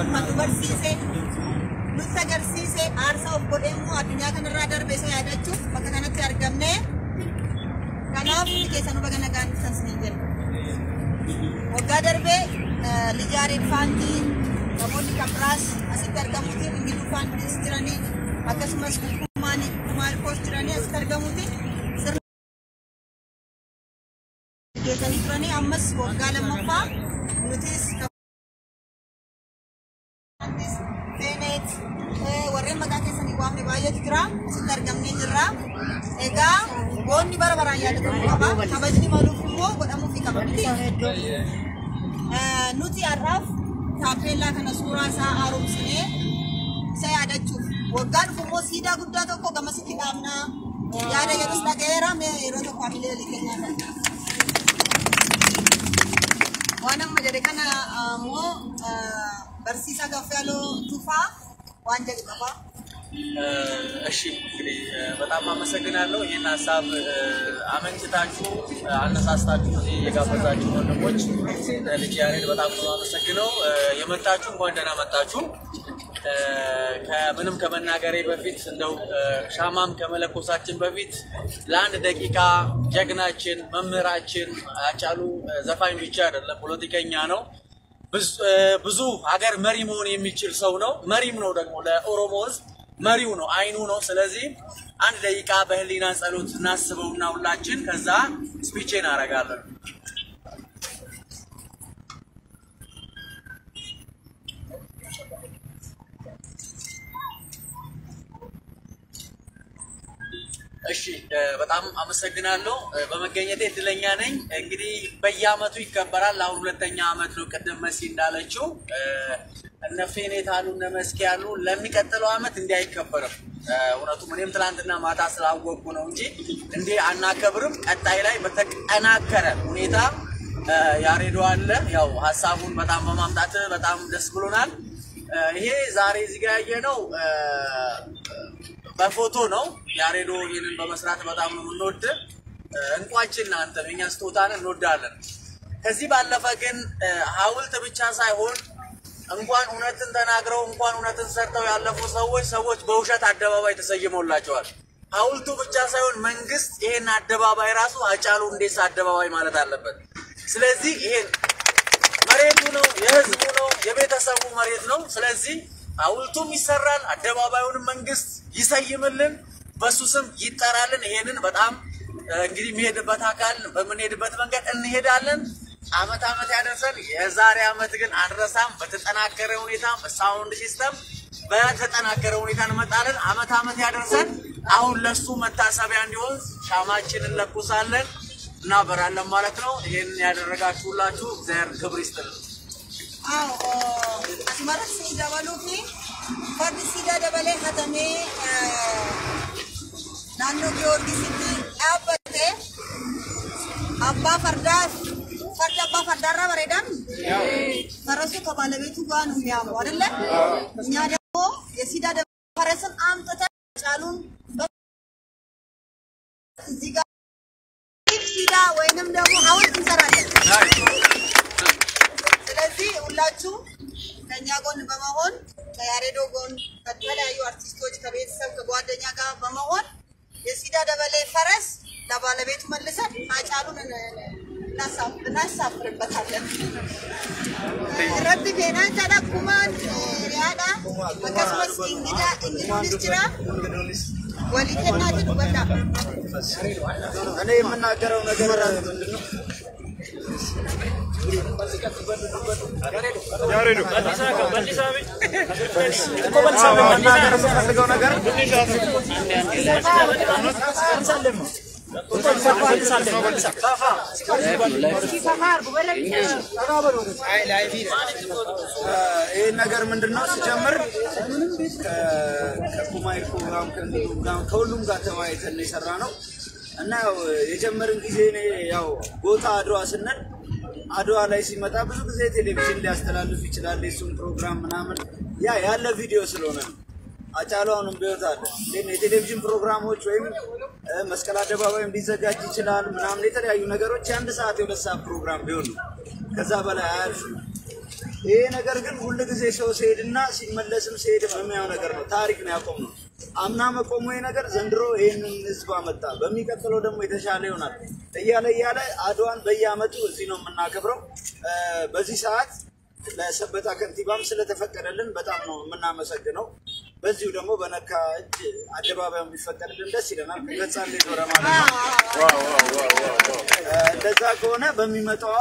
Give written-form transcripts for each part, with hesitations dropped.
kan barsiise nutti agarsiise aarsaa of godheemmoo addunyaa kanarraa darbe isa yaadachuuf bakka kanatti argamne kanaaf keessan nu bagana gaanfisan sinii jedha waggaa darbe lijaariin faantii namoonni kabiraas asitti argamuutiin ingiluu faantiis jiranii akkasumas kumaal poos jiranii asitti argamuutiin keessanii turanii ammas waggaa lammaffaa nutis Benet warreen maqaa keessanii waamne baay'eetu jira asitti argamnee jirra egaa boonni bara baraan yaadatamuu qaba kabajni maluuf immoo godhamuufi qaba nuti har'aaf taappellaa kana suuraa isaa haaromsinee isa yaadachuuf waggaa dhufu immoo siidaa guddaa tokko gamasitti dhaabnaa yaada jedhus dhaga'eera yeroo tokko hamilee walii kennaa waan amma jedhe kana immoo barsiisaa gaffaaloo tufaa waan jedhu qaba እሺ እንግዲህ በጣም አመሰግናለሁ ይሄን ሐሳብ አመንጭታችሁ አነሳስታችሁ እዚህ የጋበዛችሁ ወንድሞች ልጅ ያሬድ በጣም ነው አመሰግነው የመጣችሁ እንኳን ደህና መጣችሁ ከምንም ከመናገሬ በፊት እንደው ሻማም ከመለኮሳችን በፊት ለአንድ ደቂቃ ጀግናችን መምህራችን አጫሉ ዘፋኝ ብቻ አይደለም ፖለቲከኛ ነው ብዙ ሀገር መሪ መሆን የሚችል ሰው ነው መሪም ነው ደግሞ ለኦሮሞ ሕዝብ መሪው ነው አይኑ ነው ስለዚህ አንድ ደቂቃ በህሊና ጸሎት እናስበውና ሁላችን ከዛ ስፒችን አረጋለን እሺ በጣም አመሰግናለሁ በመገኘቴ እድለኛ ነኝ እንግዲህ በየአመቱ ይከበራል አሁን ሁለተኛ አመት ነው ቀደም መሲ እንዳለችው እነ ፌኔት አሉ እነ መስኪ ያሉ ለሚቀጥለው አመት እንዲያይከበርም ወራቱ ምንም ትላንትና ማታ ስላወቁ ነው እንጂ እንዴ አናከብርም ቀጣይ ላይ በተቀናከረ ሁኔታ ያሬዶ አለ ያው ሐሳቡን በጣም በማምጣት በጣም ደስ ብሎናል ይሄ ዛሬ እዚህ ጋር ያየነው በፎቶ ነው ያሬዶ ይሄንን በመስራት በጣም ነው እንወድ እንቋንችና አንተ እኛ ስጦታን እንወዳለን ከዚህ ባለፈ ግን ሐውልት ብቻ ሳይሆን እንኳን እውነትን ተናግረው እንኳን እውነትን ሰርተው ያለፉ ሰዎች በውሸት አደባባይ ተሰይሞላቸዋል ሐውልቱ ብቻ ሳይሆን መንግስት ይሄን አደባባይ ራሱ አጫሉ እንዴስ አደባባይ ማለት አለበት ስለዚህ ይሄን መሬቱ ነው የህዝቡ ነው የቤተሰቡ መሬት ነው ስለዚህ ሐውልቱም ይሰራል አደባባዩን መንግስት ይሰይምልን በሱስም ይጠራልን ይሄንን በጣም እንግዲህ የሚሄድበት አካል በመንሄድበት መንገድ እንሄዳለን አመት ያደርሰን የዛሬ አመት ግን አንረሳም በተጠናከረ ሁኔታ በሳውንድ ሲስተም በተጠናከረ ሁኔታ እንመጣለን አመት ያደርሰን አሁን ለሱ መታሰቢያ እንዲሆን ሻማችንን ለኩሳለን እና በራለን ማለት ነው ይሄን ያደረጋችሁላችሁ እግዚአብሔር ክብር ይስጥልን አዎ አስመረስ ይደባሉፊ ፈርዲሲዳ ደበሌ ከተሜ ናኖ ጊዮርጊስ አበቴ አባ ፈርዳስ ፈርዳባ ፈርዳራ በሬዳም ፈረሱ ከባለቤቱ ጋር ነው የሚያምሩ አይደለ እኛ ደግሞ የሲዳ ፈረስን አምጥተ ጫሉን እዚህ ጋር ሲዳ ወይንም ደግሞ ሐውልት እንሰራለን ስለዚህ ሁላችሁ ከኛ ጎን በመሆን ከያሬዶ ጎን ከተለያዩ አርቲስቶች ከቤተሰብ ከጓደኛ ጋር በመሆን የሲዳ ደበሌ ፈረስ ለባለቤቱ መልሰን አጫሉን እናሳፍርበታለን ረድ ፌና ተዳኩማን ያዳ በከስመስ እንግዲህ ጅራ ወሊከናት ወላ እኔ የምናገረው ነገር ምንድነው ያሬዱ በልሳቤ የምናገረው ነገር ይሄ ነገር ምንድነው ሲጀምር ከኩማይ ፕሮግራም ከሁሉም ጋር ተዋይተን የሰራነው እና የጀመርን ጊዜ ያው ቦታ አድዋ ስንል አድዋ ላይ ሲመጣ ብዙ ጊዜ ቴሌቪዥን ሊያስተላልፍ ይችላል የሱን ፕሮግራም ምናምን ያ ያለ ቪዲዮ ስለሆነ አጫሉንም ቢወጣል የቴሌቪዥን ፕሮግራሞች ወይም መስቀል አደባባይም ሊዘጋጅ ይችላል ምናምን የተለያዩ ነገሮች አንድ ሰዓት የሁለት ሰዓት ፕሮግራም ቢሆን ከዛ በላይ አያልፍ ይሄ ነገር ግን ሁሉ ጊዜ ሰው ሲሄድና ሲመለስም ሲሄድም የሚያው ነገር ነው። ታሪክ ነው ያቆመው። አምና መቆሙ ይሄ ነገር ዘንድሮ ይሄንን ህዝብ አመጣ። በሚቀጥለው ደግሞ የተሻለ ይሆናል እያለ አድዋን በየአመቱ እዚህ ነው የምናከብረው። በዚህ ሰዓት ለሰበታ ከንቲባም ስለተፈቀደልን በጣም ነው የምናመሰግነው። በዚሁ ደግሞ በነካ እጅ አደባባዩ ቢፈቀድልን ደስ ይለናል። ገጻን ሊዶራ ማለት ነው። እንደዛ ከሆነ በሚመጣው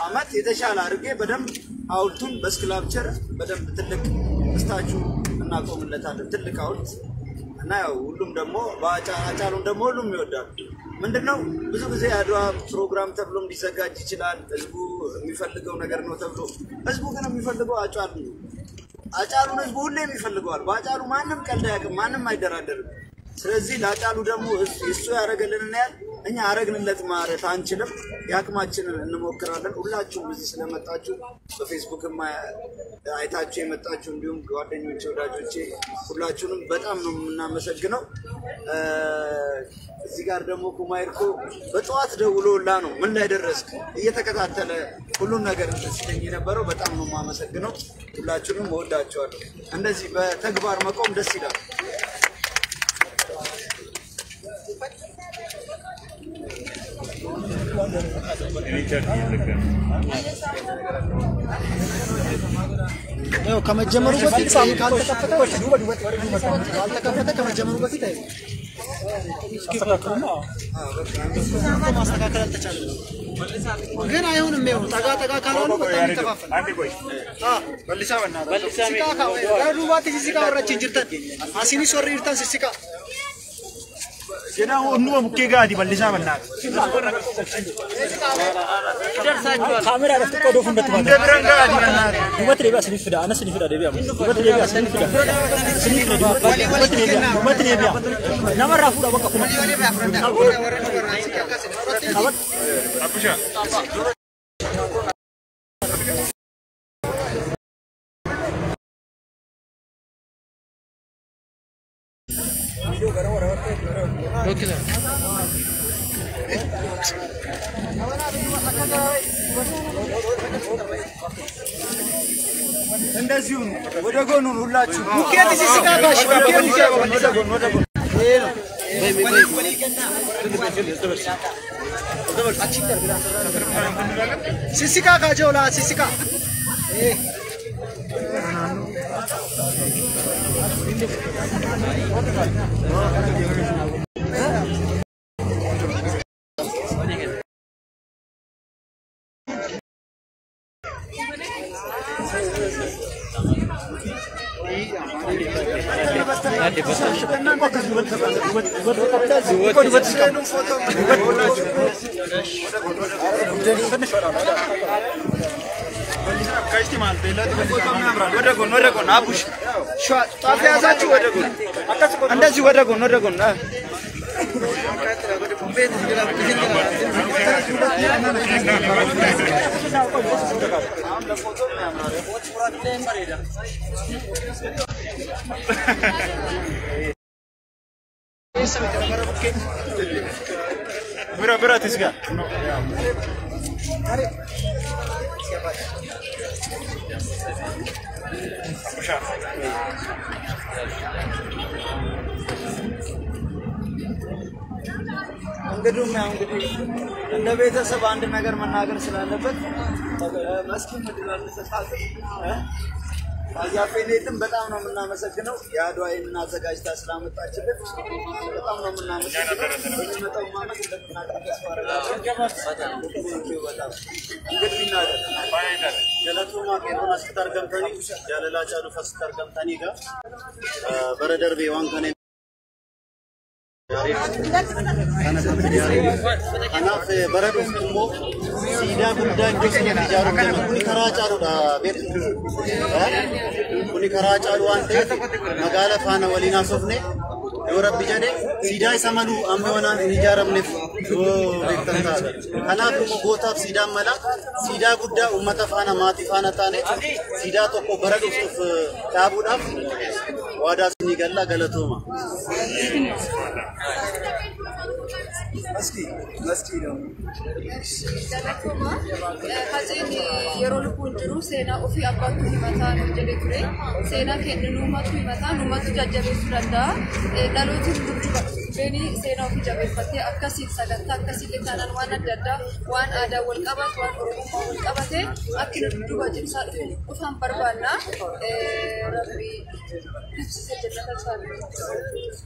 አመት የተሻለ አድርጌ በደንብ ሐውልቱን በስክላፕቸር በደንብ ትልቅ ስታቹ እናቆምለታለን። ትልቅ ሐውልት እና ያው ሁሉም ደግሞ አጫሉን ደግሞ ሁሉም ይወዳል። ምንድነው ብዙ ጊዜ አድዋ ፕሮግራም ተብሎ እንዲዘጋጅ ይችላል። ህዝቡ የሚፈልገው ነገር ነው ተብሎ ህዝቡ ግን የሚፈልገው አጫሉን ህዝቡ ሁሌም ይፈልገዋል። በአጫሉ ማንም ቀልድ አያውቅም፣ ማንም አይደራደርም። ስለዚህ ለአጫሉ ደግሞ እሱ ያደረገልንን ያህል እኛ አረግንለት ማለት አንችልም። ያቅማችንን እንሞክራለን። ሁላችሁም እዚህ ስለመጣችሁ በፌስቡክም አይታችሁ የመጣችሁ እንዲሁም ጓደኞቼ ወዳጆቼ ሁላችሁንም በጣም ነው የምናመሰግነው። እዚህ ጋር ደግሞ ኩማይርኮ በጠዋት ደውሎላ ነው ምን ላይ ደረስክ እየተከታተለ ሁሉን ነገር ሲለኝ የነበረው በጣም ነው የማመሰግነው። ሁላችሁንም እወዳችኋለሁ። እንደዚህ በተግባር መቆም ደስ ይላል። ያው ከመጀመሩ በፊት ካልተከፈተ ከመጀመሩ በፊት ማስተካከል አልተቻለም። ግን አይሆንም። ይኸው ጠጋ ካላሉ በጣም ይከፋፈል። አንዴ ቆይ በልሳ ሲካ ሩባት ሲካ ወራች እንጅርተን አሲኒ ሶሪ ይርታን ሲካ Jena unu muke gadi balisa banna. Kamera ada foto dofun betul. Inde berangga gadi banna. Dua tiga sini sudah, anak sini sudah debiam. Dua tiga sini sudah. Sini sudah dua tiga. Nama Rafu dah buka kuma. Awat. Aku sih. Okay sir. እንደዚሁ ወደ ጎኑ ሁላችሁ ሙኬት ሲሲካጋሽ ወደ ጎን ሲሲካ ጋጆላ ሲሲካ Berat tisga. እንግዲህ እንደ ቤተሰብ አንድ ነገር መናገር ስላለበት መስኪን ምድራል ተሳተ አያፈኔትም በጣም ነው የምናመሰግነው። የአድዋ የምናዘጋጅታ ስላመጣችልን በጣም ነው የምናመሰግነው። በሚመጣው ማለት እንደምናደርግ ተስፋ አደርጋለሁ። እንግዲህ እናደር ገለቱ ማቄቶን አስከታር ገምተኒ ያለላ ጫሉ ፈስከታር ገምተኒ ጋር በረደርቤ ዋንከኔ Anak barat umum sida budak kita dijarum dengan kuni karaja lu dah bet, kuni karaja lu ante magala fana walina sofne, orang bijane sida sama lu ambil dijarum nif, betul tak? Anak umum gotap sida malah sida budak umat fana mati fana tane, sida toko barat ustuf tabu dah, wadah sini galla galatoma. መስኪ ነው jalakoma hajeen yeroo lubbuun jiru seenaa ofii abbaatu himataa nu jedhe ture seenaa kennu nuumatu himataa nuumatu jajjabeessuu danda'a dhalootiin dudduuba beenii seenaa ofii jabeeffatee akkasiin sagantaa akkasiin taanaan waan adda addaa waan aadaa wal qabatu waan oromummaa wal qabate akka dudduuba jibsaa dhufan barbaanna rabbii ibsise jannata isaa